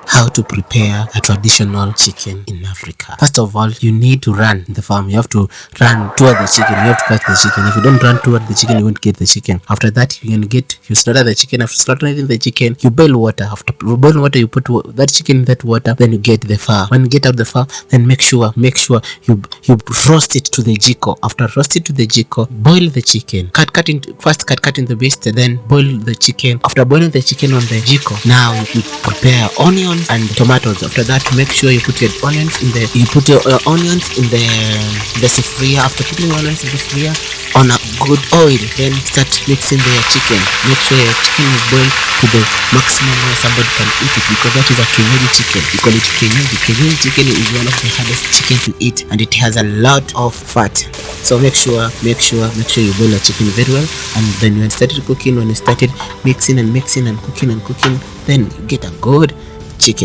How to prepare a traditional chicken in Africa. First of all, you need to run in the farm. You have to run toward the chicken. You have to catch the chicken. If you don't run toward the chicken, you won't get the chicken. After that, you slaughter the chicken. After slaughtering the chicken, you boil water. After boiling water, you put that chicken in that water. Then you get the fur. When you get out the fur, then make sure you roast it to the jiko. After roast it to the jiko, boil the chicken. Cut in the beast. Then boil the chicken. After boiling the chicken on the jiko, now you prepare onions and tomatoes. After that, make sure you put your onions in the sufuria. After putting onions in the sufuria on a good oil, then start mixing the chicken. Make sure your chicken is boiled to the maximum where somebody can eat it, because that is a Kienyenji chicken. We call it Kienyenji. Kienyenji chicken is one of the hardest chicken to eat, and it has a lot of fat. So make sure you boil the chicken very well, and then when you started mixing and cooking, then you get a good